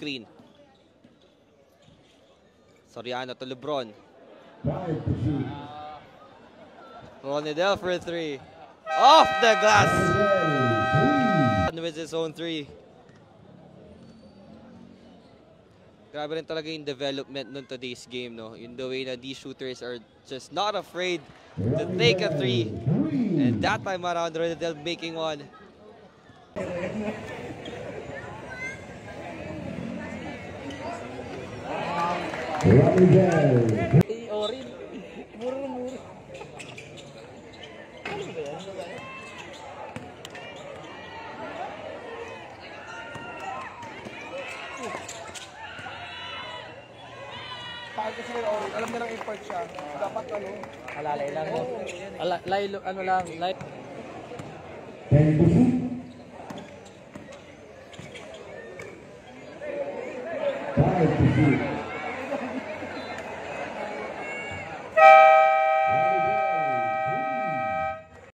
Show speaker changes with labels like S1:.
S1: screen. Soriano to Lebron. Ronidel for 3. Off the glass! With his own 3. Grabe rin talaga yung development nun today's game, no? In the way na these shooters are just not afraid to take a 3. And that time around, Ronidel making one.
S2: Orin. Muro.
S3: Kahit kasi yung Orin, alam nilang import siya. Dapat ano?
S2: Alalay lang. Ano lang.
S4: Five to shoot.